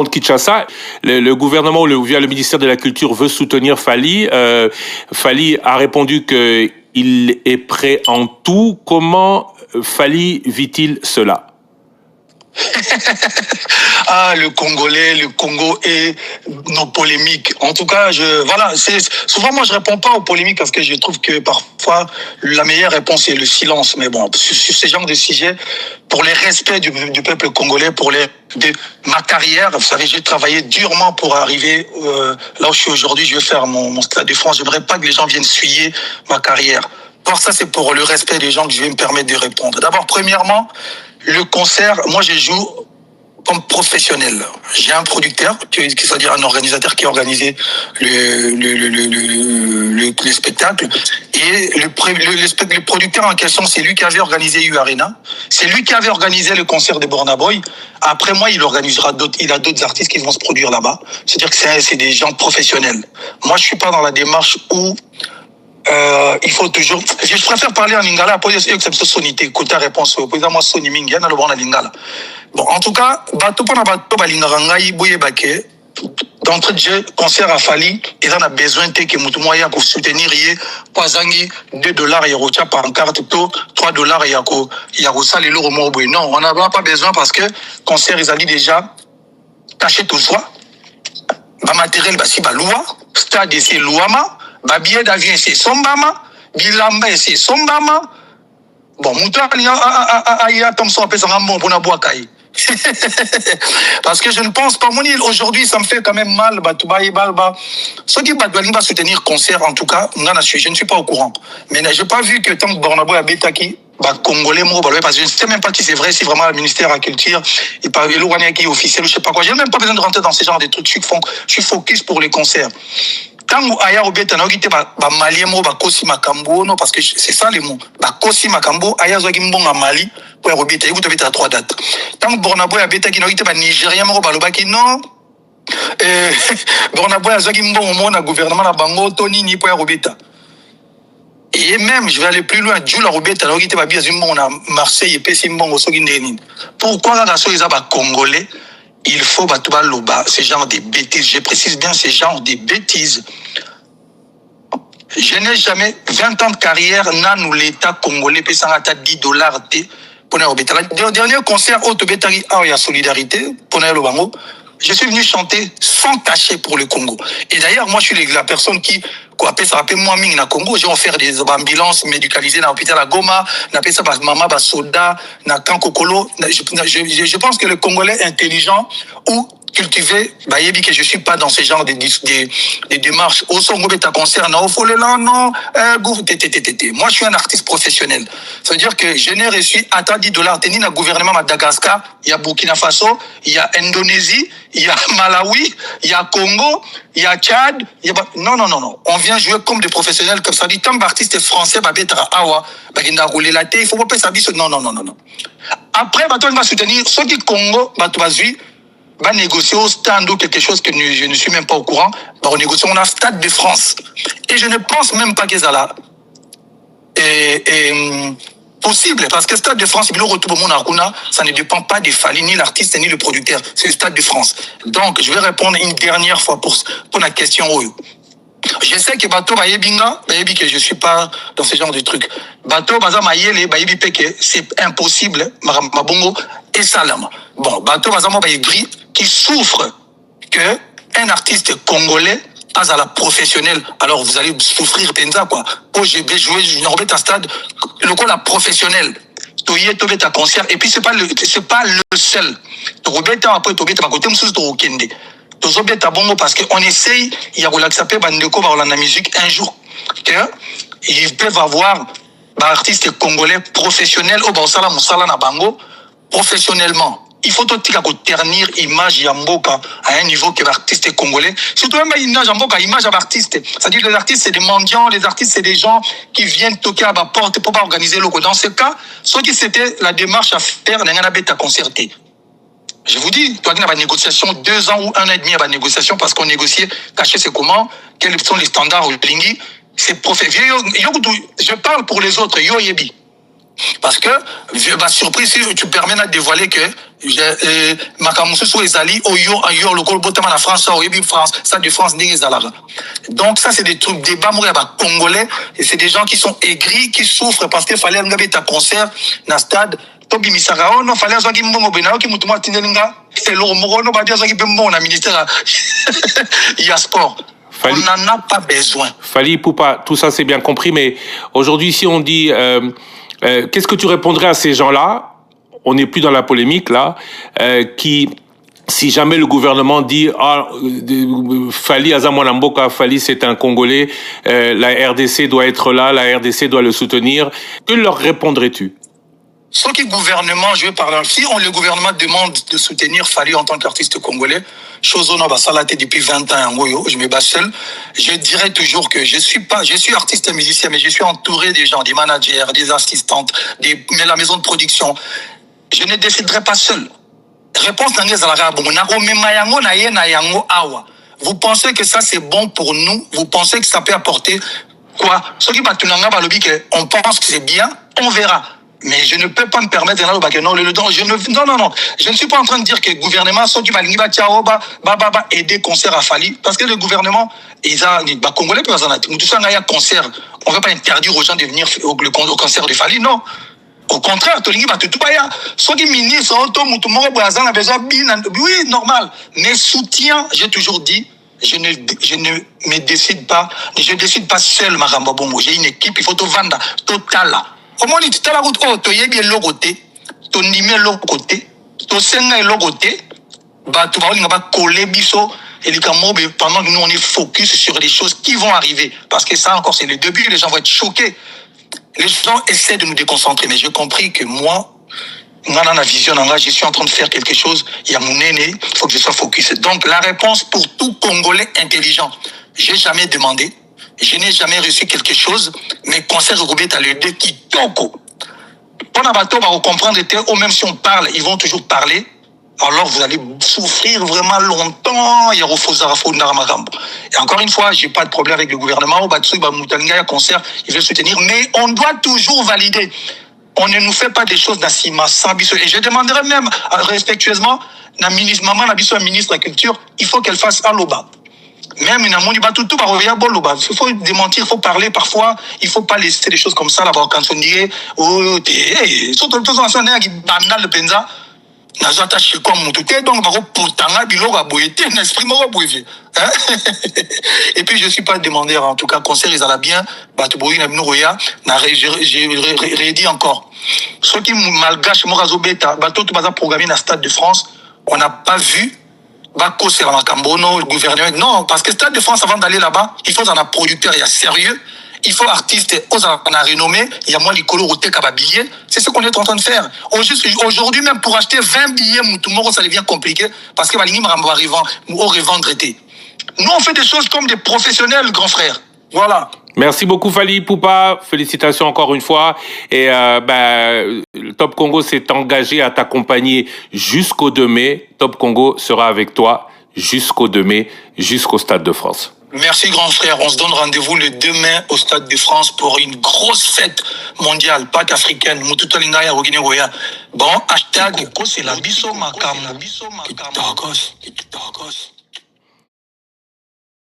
de Kinshasa, le gouvernement via le ministère de la Culture veut soutenir Fally. Fally a répondu qu'il est prêt en tout. Comment Fally vit-il cela? Ah, le Congolais, le Congo et nos polémiques. En tout cas, souvent moi je réponds pas aux polémiques parce que je trouve que parfois la meilleure réponse est le silence. Mais bon, sur ce genre de sujet, pour les respects du peuple congolais, de ma carrière, vous savez, j'ai travaillé durement pour arriver là où je suis aujourd'hui. Je vais faire mon Stade de France. J'aimerais pas que les gens viennent suyer ma carrière. Alors ça, c'est pour le respect des gens que je vais me permettre de répondre. D'abord, premièrement, le concert, moi je joue comme professionnel. J'ai un producteur, c'est-à-dire un organisateur qui a organisé le spectacle. Et le producteur en question, c'est lui qui avait organisé U Arena. C'est lui qui avait organisé le concert de Burna Boy. Après moi, il a d'autres artistes qui vont se produire là-bas. C'est-à-dire que c'est des gens professionnels. Moi, je suis pas dans la démarche où il faut toujours. Je préfère parler en lingala. Après, c'est que c'est sonité. Côté réponse. Pour moi, soni mingi. Na le bon en lingala. Bon, en tout cas, bateau pour na bateau balinganga iboye bake. D'entrée de jeu, concert à Fally, ils en a besoin que mutumoya pour soutenir yé. Poisangui, $2 y'a rocha par carte to, $3 y'a rosa les lots au non, on n'a pas besoin parce que concert ils ont dit déjà, tâchez tout soi. Ba matériel basi ba loua, stade c'est louama. Ba billet d'avion c'est sombama, bilamba c'est sombama. Bon, mouton aya Thompson appelle ça un bon pour na boakai. Parce que je ne pense pas, aujourd'hui ça me fait quand même mal, ceux qui doivent soutenir concert, en tout cas, je ne suis pas au courant. Mais je n'ai pas vu que tant que Bornabo a Betaki, Congolais, parce que je ne sais même pas qui c'est vrai, si vraiment le ministère de la Culture, et pas le qui est officiel, je ne sais pas quoi. Je n'ai même pas besoin de rentrer dans ce genre de trucs, je suis focus pour les concerts. Tango aya obeta na okite ba malien mo ba kosi makambo no parce que c'est ça les mots ba kosi makambo aya zo kimbonga Mali pour obeta ikuto beta 3 dates tango Burna Boy abeta ki na okite ba Nigérien mo ba lobaki non Burna Boy zo kimbongo mo na gouvernement na bango to nini pour obeta et même je vais aller plus loin Djula Robeta na okite ba bia zimbongo na Marseille et pesi mbongo so kindeni pourquoi na so eza ba congolais. Il faut ce genre de bêtises. Je précise bien ce genre de bêtises. Je n'ai jamais 20 ans de carrière, nous l'État congolais paye $10 pour le dernier concert au Tobetari, il y a solidarité pour le Bango. Je suis venu chanter sans cachet pour le Congo. Et d'ailleurs, moi, je suis la personne qui, ça rappelle moi, Ming, na Congo, j'ai offert des ambulances médicalisées dans l'hôpital à Goma, na ça par Mama, Soda, na Kankokolo. Je pense que le Congolais intelligent ou cultivé, que je suis pas dans ce genre de démarches. Au son ta concert, non, faut le là, non, moi, je suis un artiste professionnel. Ça veut dire que je n'ai reçu à $10. Teni na gouvernement Madagascar, il y a Burkina Faso, il y a Indonésie, il y a Malawi, il y a Congo, il y a Tchad, non. On vient jouer comme des professionnels, comme ça dit, tant d'artistes français, awa, rouler la tête, il faut pas ça non. Après, on va soutenir ceux qui Congo, va négocier au stand ou quelque chose que je ne suis même pas au courant. On négocie, on a Stade de France. Et je ne pense même pas que ça là est possible. Parce que Stade de France, ça ne dépend pas des Fally, ni l'artiste, ni le producteur. C'est le Stade de France. Donc, je vais répondre une dernière fois pour la question. Je sais que Bato Bayebinga, que je suis pas dans ce genre de trucs. Bato Baza Mayele, Bayebi Peke, c'est impossible, Mabongo et Salama. Bon, Bato Baza Bayegri, qui souffre que un artiste congolais à la professionnelle. Alors vous allez souffrir, Tenza, quoi. Oh, j'ai joué, je remets un stade, le coup, la professionnelle. Toye ta concert, et puis c'est pas le seul. Robeta, après, Tobe, ta côté, Moussous, Torokende. Parce qu'on essaye, il y a la musique un jour, ils peuvent avoir artistes congolais professionnels professionnellement. Il faut tout ternir l'image Yamboka à un niveau que l'artiste congolais. Surtout même image Yamboka, image à l'artiste. C'est-à-dire que les artistes, c'est des mendiants, les artistes, c'est des gens qui viennent toquer à ma porte pour pas organiser le coup. Dans ce cas, ce qui c'était la démarche à faire, à concerter. Je vous dis, toi, il y a une négociation 2 ans ou 1 an et demi à la négociation parce qu'on négociait, cacher c'est comment, quels sont les standards au Blingi, c'est professionnel. Je parle pour les autres, yo yebi. Parce que, surprise, si tu permets de dévoiler que Makamusu soit Ezali, Oyo, le Golbotama, la France, France, ça de France, donc, ça, c'est des trucs, débat, congolais, et c'est des gens qui sont aigris, qui souffrent parce qu'il fallait un concert dans le stade. Tobi Misara, non, fallait que je me benao qui mutuma tindelinga, c'est l'eau, no, badia, qui peut mon ministère, il y a sport. On n'en a pas besoin. Fally Ipupa, tout ça c'est bien compris, mais aujourd'hui, si on dit, qu'est-ce que tu répondrais à ces gens-là? On n'est plus dans la polémique là, qui, si jamais le gouvernement dit Fally Azamwana Mboka, Fally c'est un Congolais, la RDC doit être là, la RDC doit le soutenir, que leur répondrais-tu? Ce qui gouvernement, je vais parler, si le gouvernement demande de soutenir Fally en tant qu'artiste congolais, chose on a salaté depuis 20 ans, je me bats seul, je dirais toujours que je suis artiste et musicien, mais je suis entouré des gens, des managers, des assistantes, mais la maison de production. Je ne déciderai pas seul. Réponse dans les alara, vous pensez que ça c'est bon pour nous? Vous pensez que ça peut apporter quoi? Ce qui va on pense que c'est bien, on verra. Mais je ne peux pas me permettre de non. Je ne suis pas en train de dire que le gouvernement aider concert à Fally. Parce que le gouvernement, Congolais peuvent un concert. On ne va pas interdire aux gens de venir au concert de Fally, non. Au contraire, oui, normal. Mais soutien, j'ai toujours dit, je ne me décide pas, je décide pas seul, Maramba Bongo. J'ai une équipe, il faut tout vendre, total. Comment on dit, tu as la route, tu as bien le côté, tu as mis le côté, tu as le côté, tu vas coller biso, et pendant que nous on est focus sur les choses qui vont arriver. Parce que ça encore, c'est le début, les gens vont être choqués. Les gens essaient de nous déconcentrer, mais j'ai compris que moi, dans la vision, je suis en train de faire quelque chose, il y a mon aîné, il faut que je sois focus. Donc la réponse pour tout Congolais intelligent, j'ai jamais demandé, je n'ai jamais reçu quelque chose, mais conseil regroupé à le qui toko. Pour la bateau, on va comprendre que même si on parle, ils vont toujours parler. Alors vous allez souffrir vraiment longtemps. Et encore une fois, j'ai pas de problème avec le gouvernement. Concert, il veut soutenir, mais on doit toujours valider. On ne nous fait pas des choses d'assima sans biso. Et je demanderai même respectueusement, la ministre, maman, la biso, ministre de la culture, il faut qu'elle fasse un loba. Même il faut démentir, il faut parler parfois, il faut pas laisser des choses comme ça là-bas quand on dit surtout le penza nazattaché comme donc et puis je suis pas demandeur en tout cas concert ils allaient bien j'ai redit encore ceux qui malgache morazo beta bateau tout programmé dans Stade de France on n'a pas vu le gouvernement. Non, parce que Stade de France, avant d'aller là-bas, il faut un producteur, il y a sérieux, il faut artiste, on a renommé, il y a moins les colos à billets. C'est ce qu'on est en train de faire. Aujourd'hui, même pour acheter 20 billets, tout le monde, ça devient compliqué parce que va revendre été. Nous, on fait des choses comme des professionnels, grand frère. Voilà. Merci beaucoup Fally Ipupa, félicitations encore une fois et Top Congo s'est engagé à t'accompagner jusqu'au 2 mai. Top Congo sera avec toi jusqu'au 2 mai, jusqu'au Stade de France. Merci grand frère, on se donne rendez-vous le 2 mai au Stade de France pour une grosse fête mondiale, Pâques africaine. Bon, hashtag, c'est la biso makam.